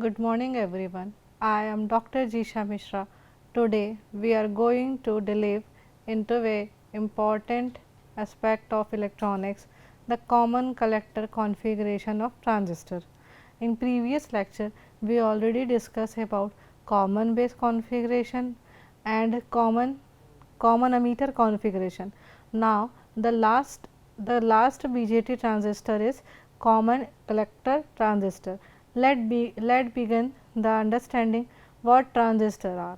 Good morning everyone. I am Dr. Jisha Mishra. Today we are going to delve into a important aspect of electronics, the common collector configuration of transistor. In previous lecture we already discussed about common base configuration and common emitter configuration. Now the last BJT transistor is common collector transistor. Let begin the understanding what transistor are.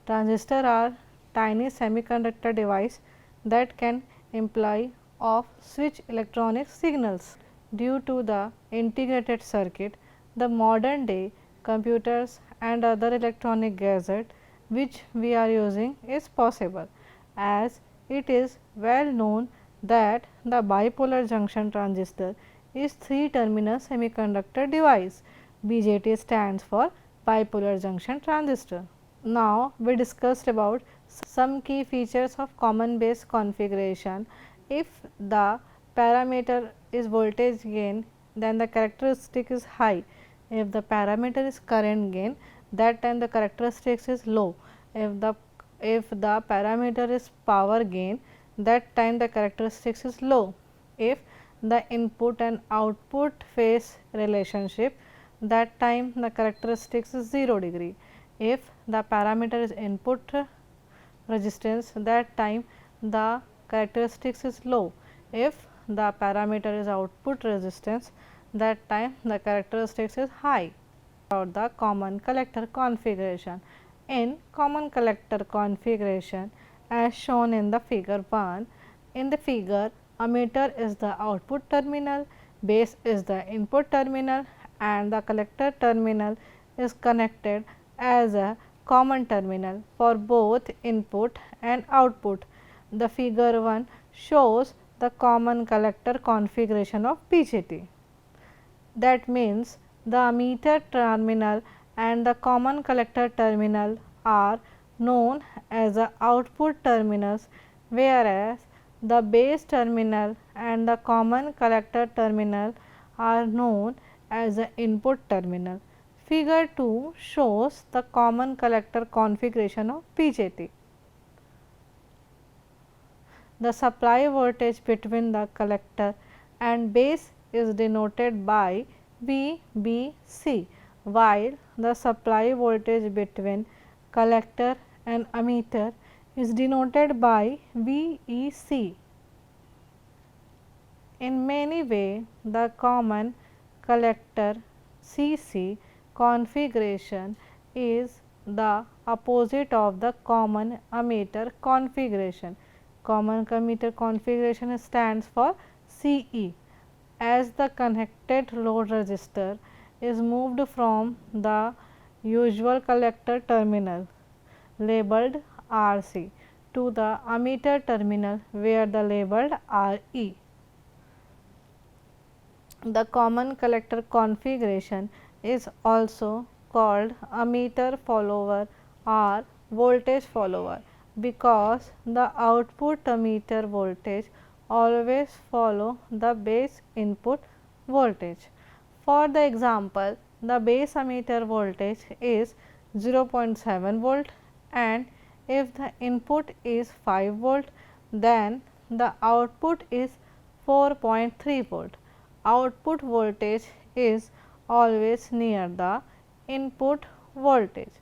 Transistor are tiny semiconductor device that can imply of switch electronic signals. Due to the integrated circuit, the modern day computers and other electronic gadgets which we are using is possible, as it is well known that the bipolar junction transistor is 3 terminal semiconductor device. BJT stands for bipolar junction transistor. Now we discussed about some key features of common base configuration. If the parameter is voltage gain, then the characteristic is high. If the parameter is current gain, that time the characteristics is low. If the parameter is power gain, that time the characteristics is low. If the input and output phase relationship, that time the characteristics is 0 degree. If the parameter is input resistance, that time the characteristics is low. If the parameter is output resistance, that time the characteristics is high. About the common collector configuration. In common collector configuration, as shown in the figure 1, in the figure emitter is the output terminal, base is the input terminal and the collector terminal is connected as a common terminal for both input and output. The figure 1 shows the common collector configuration of BJT. That means the emitter terminal and the common collector terminal are known as the output terminals, whereas the base terminal and the common collector terminal are known as the input terminal. Figure 2 shows the common collector configuration of BJT. The supply voltage between the collector and base is denoted by VBC, while the supply voltage between collector and emitter is denoted by VEC. In many ways, the common collector CC configuration is the opposite of the common emitter configuration. Common emitter configuration stands for CE, as the connected load resistor is moved from the usual collector terminal labeled RC to the emitter terminal where the labeled RE. The common collector configuration is also called emitter follower or voltage follower, because the output emitter voltage always follow the base input voltage. For the example, the base emitter voltage is 0.7 volt, and if the input is 5 volt, then the output is 4.3 volt. Output voltage is always near the input voltage.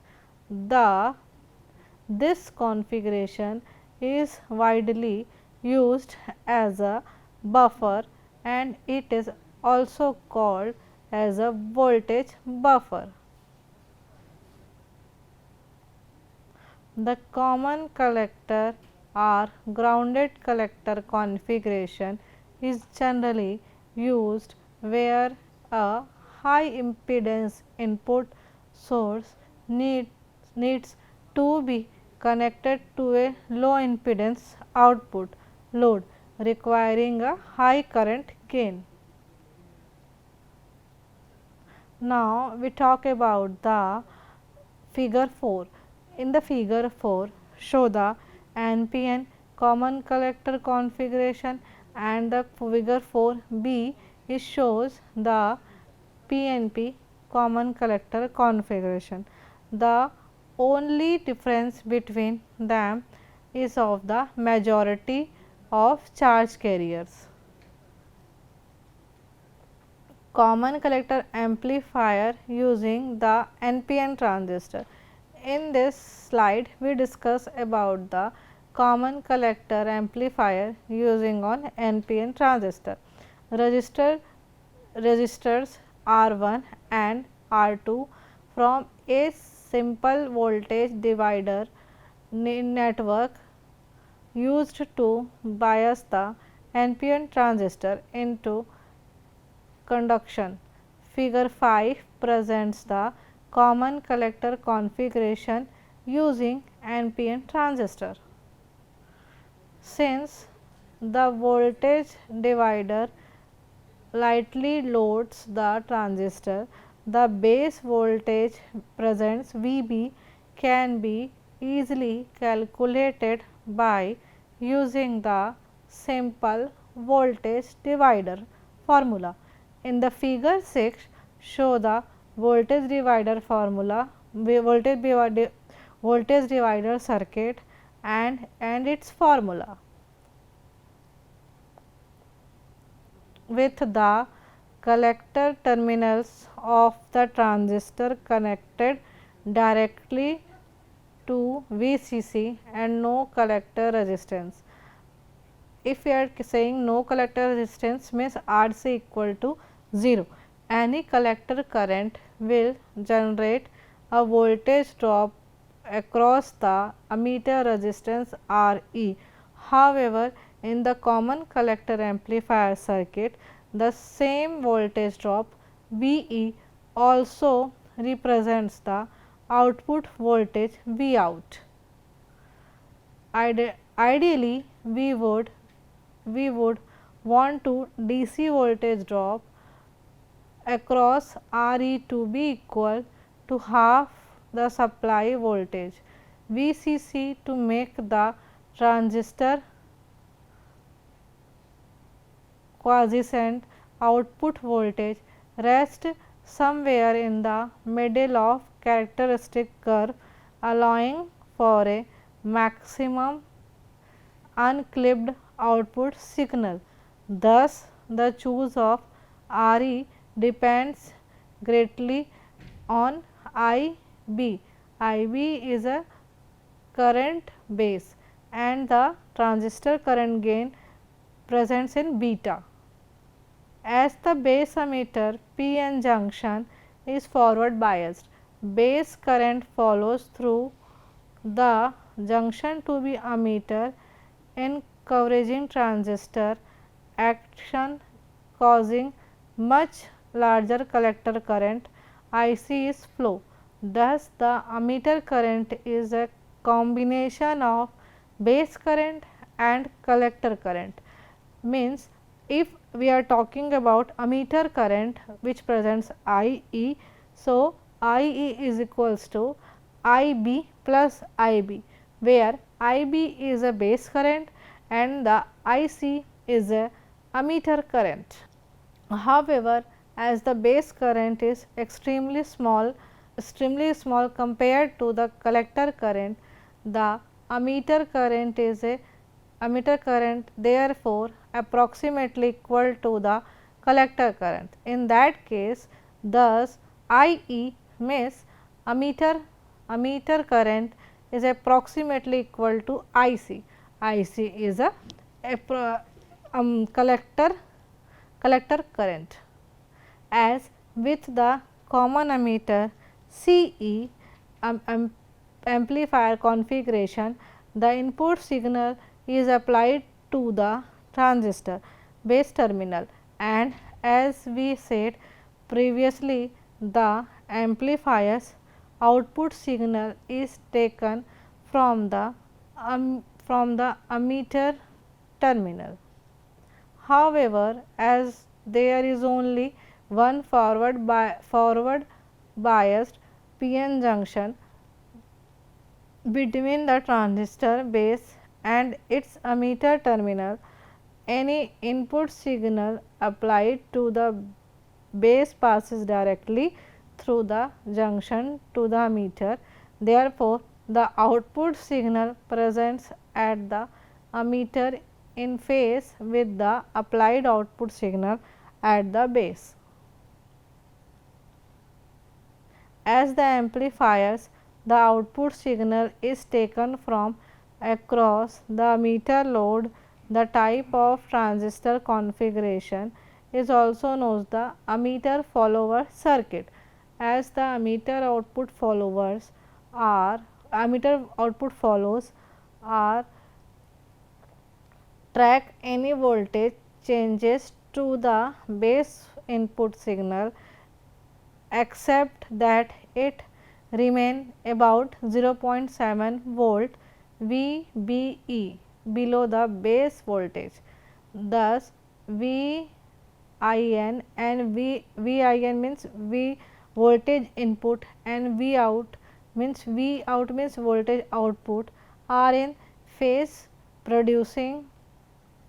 This configuration is widely used as a buffer, and it is also called as a voltage buffer. The common collector or grounded collector configuration is generally used where a high impedance input source needs to be connected to a low impedance output load requiring a high current gain. Now we talk about the figure 4. In the figure 4, show the NPN common collector configuration, and the figure 4b it shows the PNP common collector configuration. The only difference between them is of the majority of charge carriers. Common collector amplifier using the NPN transistor. In this slide, we discuss about the common collector amplifier using on NPN transistor. Resistors R1 and R2 from a simple voltage divider network used to bias the NPN transistor into conduction. Figure 5 presents the common collector configuration using NPN transistor. Since the voltage divider lightly loads the transistor, the base voltage presents VB can be easily calculated by using the simple voltage divider formula. In the figure 6, show the voltage divider formula, voltage divider circuit and its formula. With the collector terminals of the transistor connected directly to VCC and no collector resistance. If we are saying no collector resistance means RC equal to 0. Any collector current will generate a voltage drop across the ammeter resistance RE. However, in the common collector amplifier circuit, the same voltage drop VE also represents the output voltage Vout. Ideally, we would want to DC voltage drop across RE to be equal to half the supply voltage VCC to make the transistor quiescent output voltage rest somewhere in the middle of characteristic curve, allowing for a maximum unclipped output signal. Thus, the choice of RE depends greatly on IB. IB is a current base and the transistor current gain presents in beta. As the base emitter PN junction is forward biased, base current follows through the junction to be emitter encouraging transistor action causing much larger collector current IC is flow. Thus, the emitter current is a combination of base current and collector current. Means if we are talking about emitter current which presents IE. So, IE is equals to IB plus IB, where IB is a base current and the IC is a emitter current. However, as the base current is extremely small compared to the collector current, the emitter current is a emitter current, therefore, approximately equal to the collector current. In that case, thus IE means emitter current is approximately equal to IC. IC is a collector current. As with the common emitter CE amplifier configuration, the input signal is applied to the transistor base terminal, and as we said previously, the amplifier's output signal is taken from the emitter terminal. However, as there is only one forward biased PN junction between the transistor base and its emitter terminal, any input signal applied to the base passes directly through the junction to the ammeter. Therefore, the output signal presents at the ammeter in phase with the applied output signal at the base. As the amplifiers, the output signal is taken from across the ammeter load. The type of transistor configuration is also known as the ammeter follower circuit. As the ammeter output follows are track any voltage changes to the base input signal, except that it remain about 0.7 volt VBE below the base voltage. Thus, VIN and VIN means V voltage input and Vout means voltage output are in phase, producing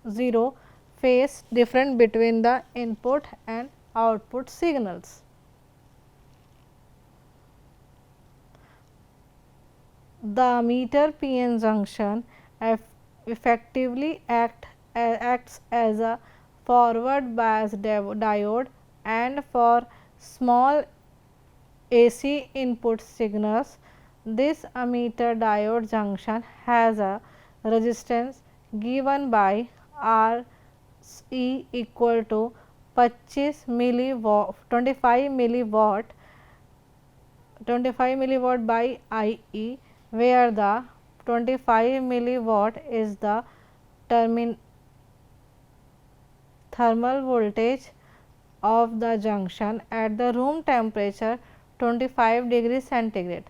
0 phase difference between the input and output signals. The ammeter PN junction effectively acts as a forward bias diode, and for small AC input signals, this ammeter diode junction has a resistance given by R E equal to 25 milliwatt by I E, where the 25 milliwatt is the thermal voltage of the junction at the room temperature 25 degrees centigrade,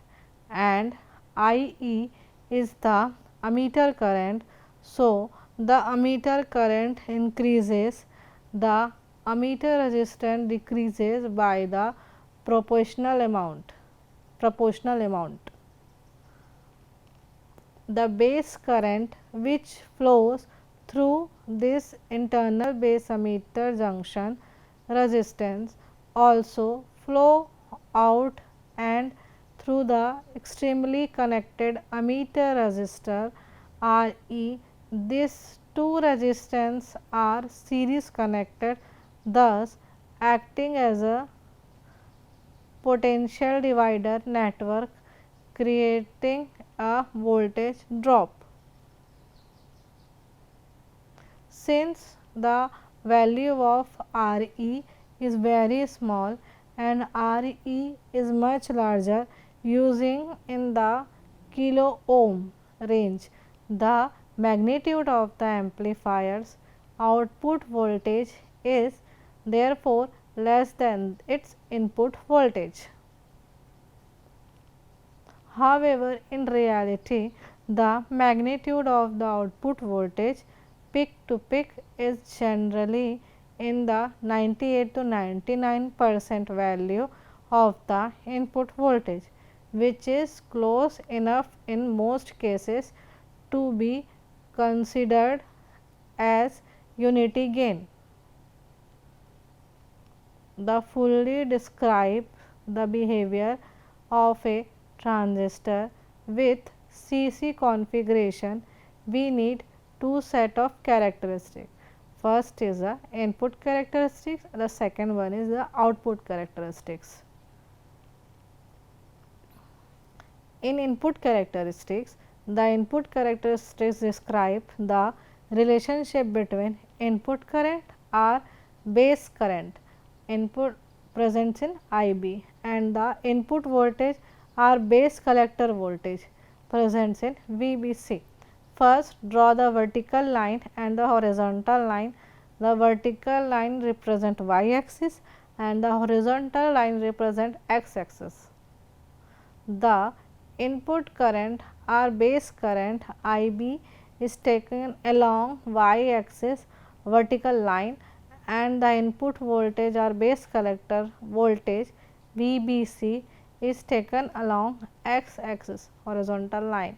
and I E is the ammeter current. So, the ammeter current increases, the ammeter resistance decreases by the proportional amount. The base current which flows through this internal base ammeter junction resistance also flow out and through the extremely connected ammeter resistor R E. These two resistance are series connected, thus acting as a potential divider network, creating a voltage drop. Since the value of R E is very small and R E is much larger, using in the kilo ohm range, the magnitude of the amplifier's output voltage is therefore less than its input voltage. However, in reality, the magnitude of the output voltage peak to peak is generally in the 98 to 99% value of the input voltage, which is close enough in most cases to be considered as unity gain. The fully describe the behavior of a transistor with CC configuration, we need two set of characteristics. First is the input characteristics, the second one is the output characteristics. In input characteristics, the input characteristics describe the relationship between input current or base current input presents in IB and the input voltage or base collector voltage presents in VBC. First, draw the vertical line and the horizontal line. The vertical line represent y axis and the horizontal line represent x axis. The input current or base current IB is taken along y axis vertical line, and the input voltage or base collector voltage VBC is taken along x axis horizontal line.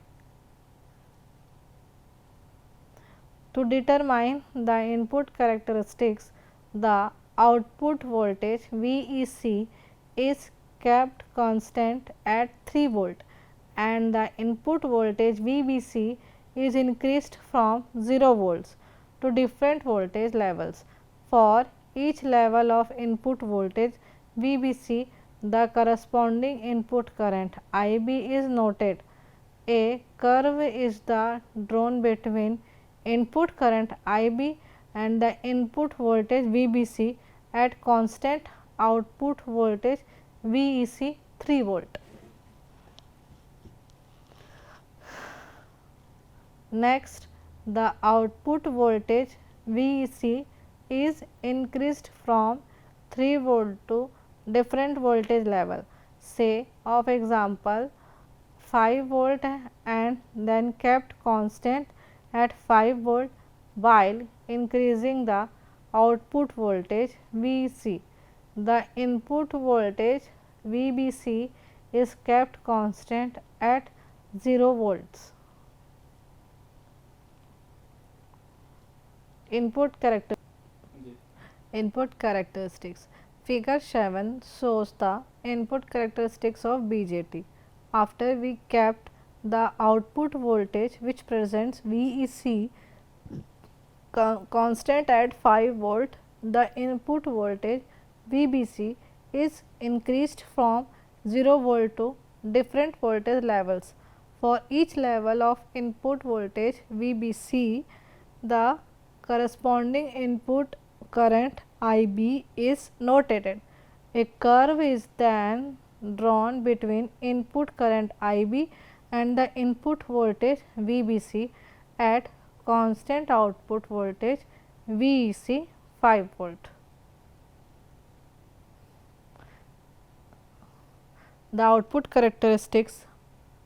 To determine the input characteristics, the output voltage VEC is kept constant at 3 volt and the input voltage VBC is increased from 0 volts to different voltage levels. For each level of input voltage VBC, the corresponding input current IB is noted. A curve is the drawn between input current IB and the input voltage VBC at constant output voltage VEC 3 volt. Next, the output voltage VEC is increased from 3 volt to different voltage level. Say of example 5 volt and then kept constant at 5 volt while increasing the output voltage VEC. The input voltage VBC is kept constant at 0 volts. Input characteristics. Figure 7 shows the input characteristics of BJT. After we kept the output voltage which presents VEC constant at 5 volt, the input voltage VBC is increased from 0 volt to different voltage levels. For each level of input voltage VBC, the corresponding input current IB is notated. A curve is then drawn between input current IB and the input voltage VBC at constant output voltage VEC 5 volt. The output characteristics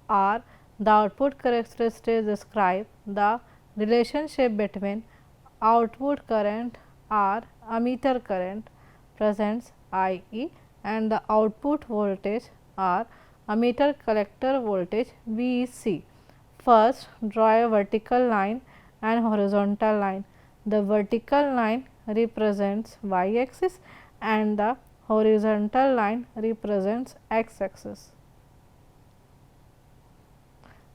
are: the output characteristics describe the relationship between output current or ammeter current presents IE and the output voltage or ammeter collector voltage VEC. First, draw a vertical line and horizontal line. The vertical line represents y axis and the horizontal line represents x axis.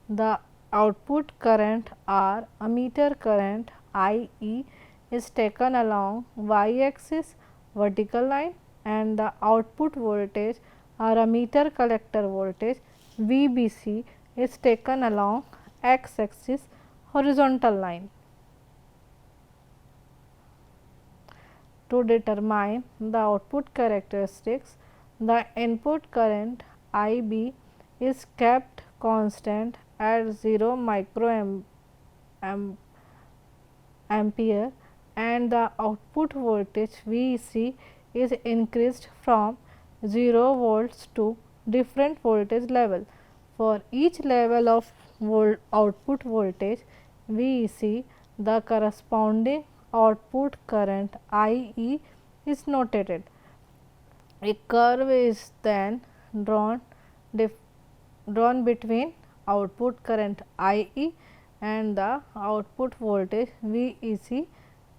The output current or ammeter current IE is taken along y axis vertical line and the output voltage or ammeter collector voltage VBC is taken along x axis horizontal line. To determine the output characteristics, the input current IB is kept constant at 0 microampere and the output voltage VEC is increased from 0 volts to different voltage level. For each level of output voltage VEC, the corresponding output current IE is notated. A curve is then drawn between output current IE and the output voltage VEC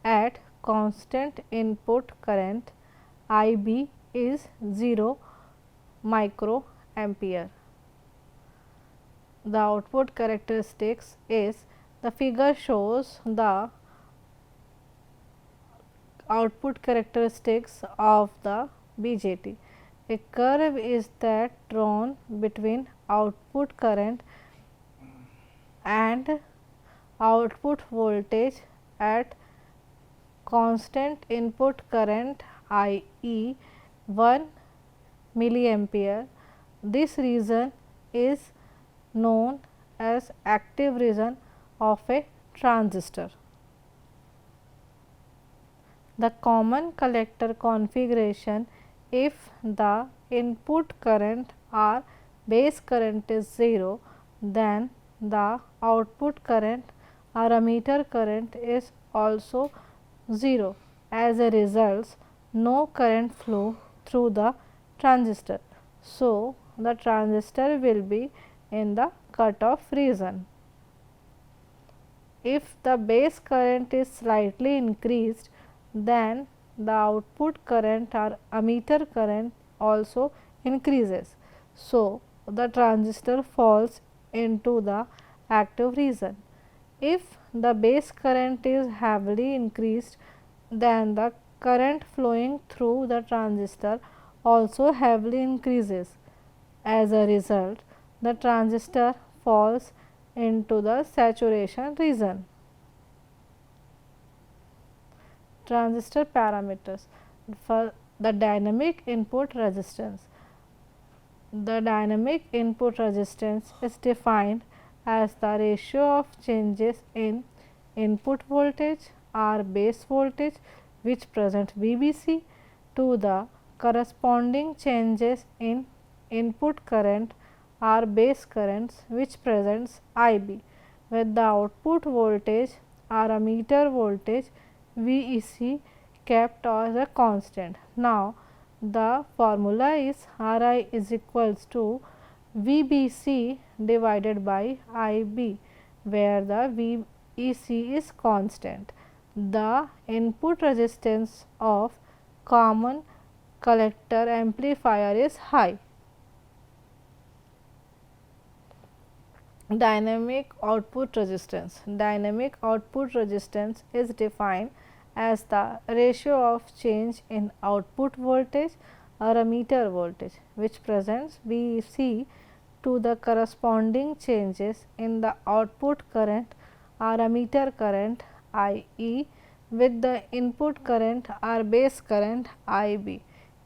at constant input current IB is 0 microampere. The output characteristics is: the figure shows the output characteristics of the BJT. A curve is that drawn between output current and output voltage at constant input current IE 1 milliampere. This region is known as active region of a transistor. The common collector configuration: if the input current or base current is 0, then the output current or ammeter current is also 0. As a result, no current flow through the transistor. So, the transistor will be in the cutoff region. If the base current is slightly increased, then the output current or ammeter current also increases. So, the transistor falls into the active region. If the base current is heavily increased, then the current flowing through the transistor also heavily increases. As a result, the transistor falls into the saturation region. Transistor parameters. For the dynamic input resistance. The dynamic input resistance is defined as the ratio of changes in input voltage or base voltage which present VBC to the corresponding changes in input current or base currents which presents IB, with the output voltage or ammeter voltage VEC kept as a constant. Now, the formula is RI is equals to VBC divided by IB, where the VEC is constant. The input resistance of common collector amplifier is high. Dynamic output resistance. Dynamic output resistance is defined as the ratio of change in output voltage or ammeter voltage which presents VEC to the corresponding changes in the output current or ammeter current IE with the input current or base current IB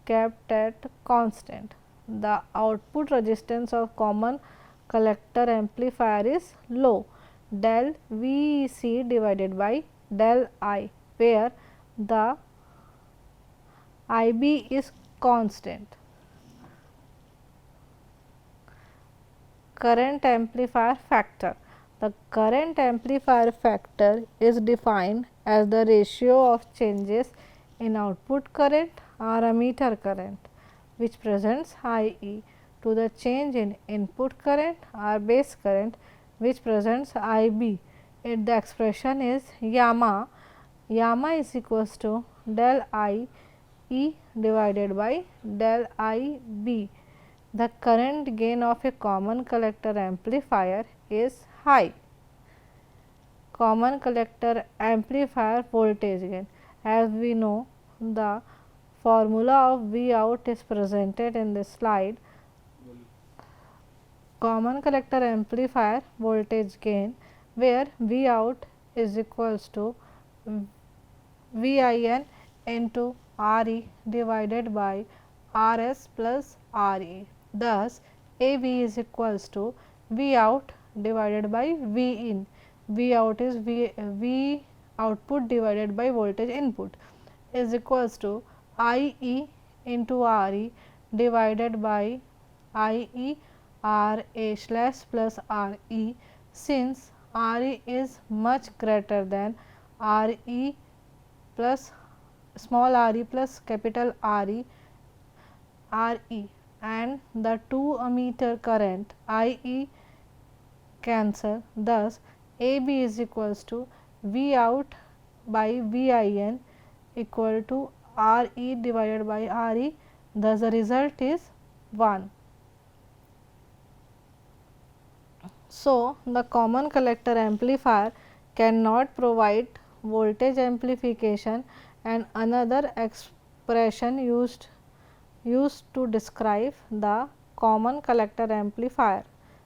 kept at constant. The output resistance of common collector amplifier is low, del VEC divided by del I, where the IB is constant. Current amplifier factor. The current amplifier factor is defined as the ratio of changes in output current or ammeter current which presents IE to the change in input current or base current which presents IB. The expression is gamma. Gamma is equals to del I E divided by del I B. The current gain of a common collector amplifier is high. Common collector amplifier voltage gain. As we know, the formula of V out is presented in this slide. Common collector amplifier voltage gain, where V out is equals to VIN into RE divided by RS plus RE. Thus, AB is equals to V out divided by V in. V out is V output divided by voltage input is equals to IE into RE divided by IE RA slash plus RE, since RE is much greater than RE plus small re plus capital RE and the two ammeter current IE cancel. Thus, AB is equals to V out by VIN equal to RE divided by RE. Thus, the result is 1. So, the common collector amplifier cannot provide voltage amplification, and another expression used to describe the common collector amplifier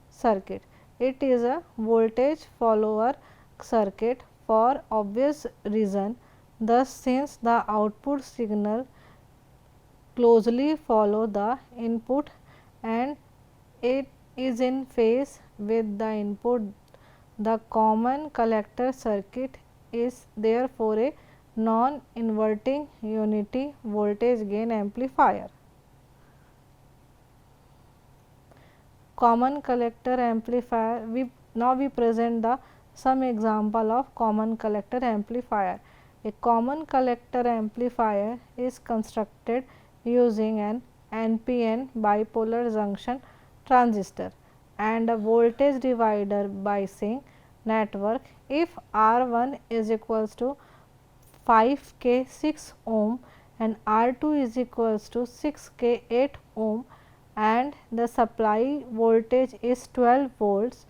circuit. It is a voltage follower circuit for obvious reason. Thus, since the output signal closely follow the input and it is in phase with the input, the common collector circuit is therefore a non-inverting unity voltage gain amplifier. Common collector amplifier, now we present the some example of common collector amplifier. A common collector amplifier is constructed using an NPN bipolar junction transistor and a voltage divider biasing network. If R1 is equals to 5 k 6 ohm and R2 is equals to 6 k 8 ohm, and the supply voltage is 12 volts.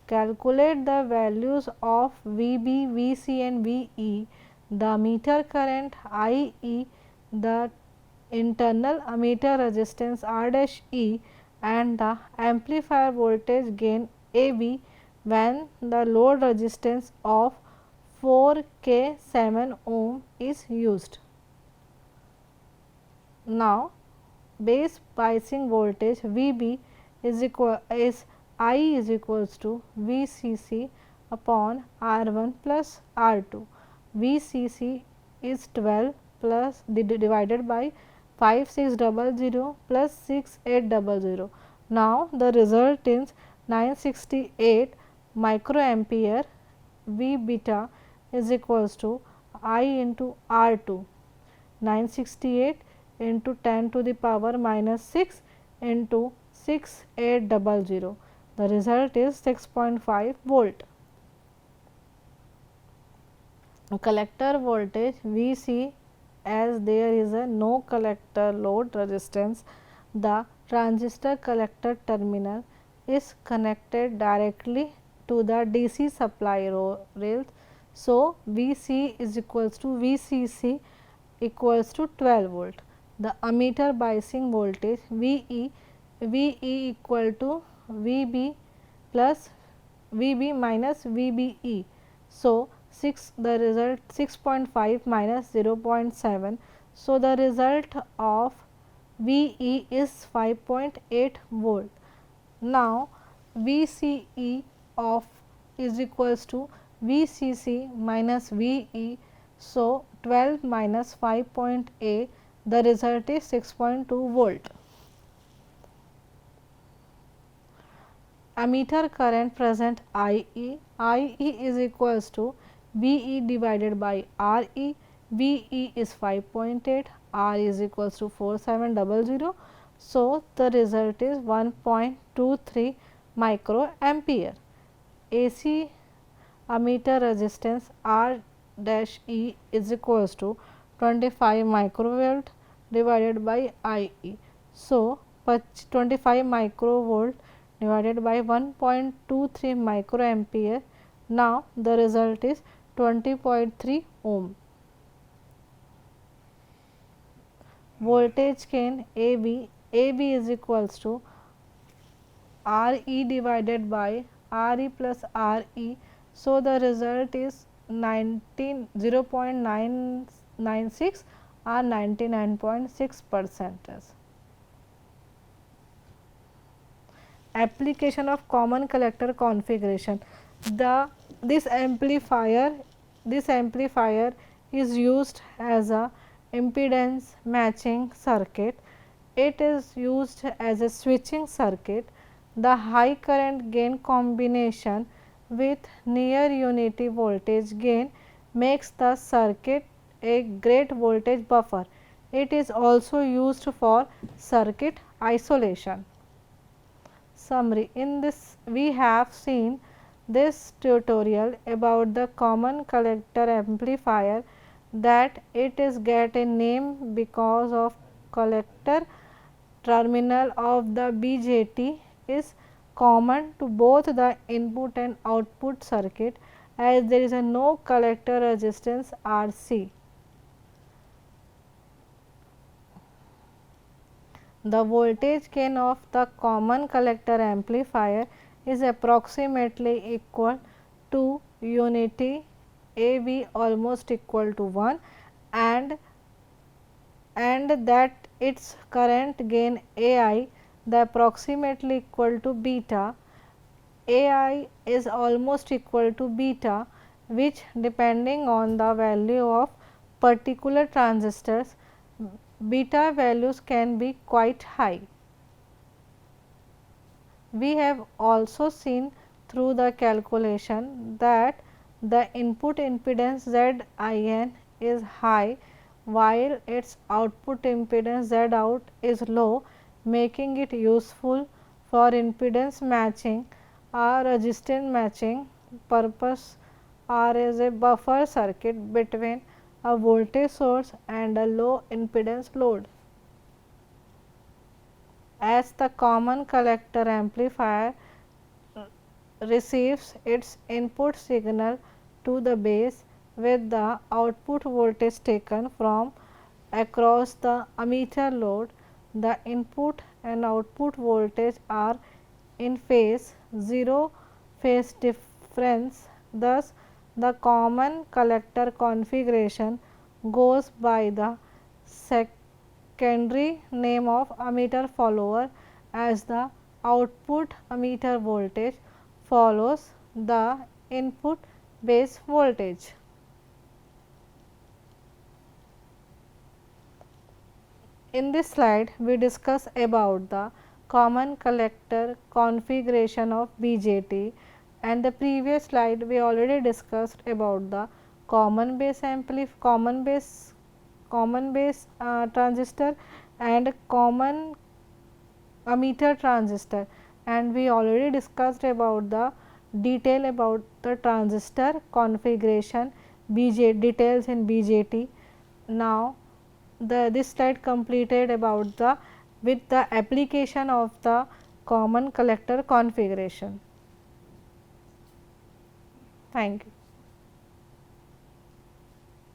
Calculate the values of VB, VC and VE, the meter current IE, the internal ammeter resistance R dash E and the amplifier voltage gain AB when the load resistance of 4 K 7 ohm is used. Now, base biasing voltage VB is I is equals to VCC upon R1 plus R2. VCC is 12 plus divided by 5600 plus 6800. Now, the result is 968 microampere. V beta is equals to I into R2. 968 into 10 to the power minus 6 into 6800. The result is 6.5 volt. Collector voltage VC, as there is a no collector load resistance, the transistor collector terminal is connected directly to the DC supply rails. So, VC is equals to VCC equals to 12 volt. The ammeter biasing voltage VE equal to VB plus VB minus VBE. So, the result 6.5 minus 0.7. So, the result of VE is 5.8 volt. Now, VCE of is equals to VCC minus VE. So, 12 minus 5.8, the result is 6.2 volt. Ammeter current present IE is equals to VE divided by RE. VE is 5.8, R is equals to 4700. So, the result is 1.23 microampere. AC ammeter resistance R dash E is equals to 25 microvolt divided by IE. So, 25 microvolt divided by 1.23 microampere. Now, the result is 20.3 ohm. Voltage gain AB is equals to RE divided by RE plus RE. So, the result is 0.996 or 99.6%. Application of common collector configuration. This amplifier is used as a impedance matching circuit. It is used as a switching circuit. The high current gain combination with near unity voltage gain makes the circuit a great voltage buffer. It is also used for circuit isolation. Summary. In this we have seen this tutorial about the common collector amplifier, that it is get a name because of collector terminal of the BJT is common to both the input and output circuit, as there is a no collector resistance RC. The voltage gain of the common collector amplifier is approximately equal to unity AB almost equal to 1, and that its current gain AI the approximately equal to beta. AI is almost equal to beta, which depending on the value of particular transistors, beta values can be quite high. We have also seen through the calculation that the input impedance ZIN is high, while its output impedance Z out is low, making it useful for impedance matching or resistance matching purpose, or as a buffer circuit between a voltage source and a low impedance load. as the common collector amplifier receives its input signal to the base with the output voltage taken from across the ammeter load, the input and output voltage are in phase, 0 phase difference. Thus, the common collector configuration goes by the secondary name of ammeter follower, as the output ammeter voltage follows the input base voltage. In this slide, we discuss about the common collector configuration of BJT, and the previous slide we already discussed about the common base transistor and common ammeter transistor, and we already discussed about the detail about the transistor configuration details in BJT. Now, this slide completed about the with the application of the common collector configuration. Thank you.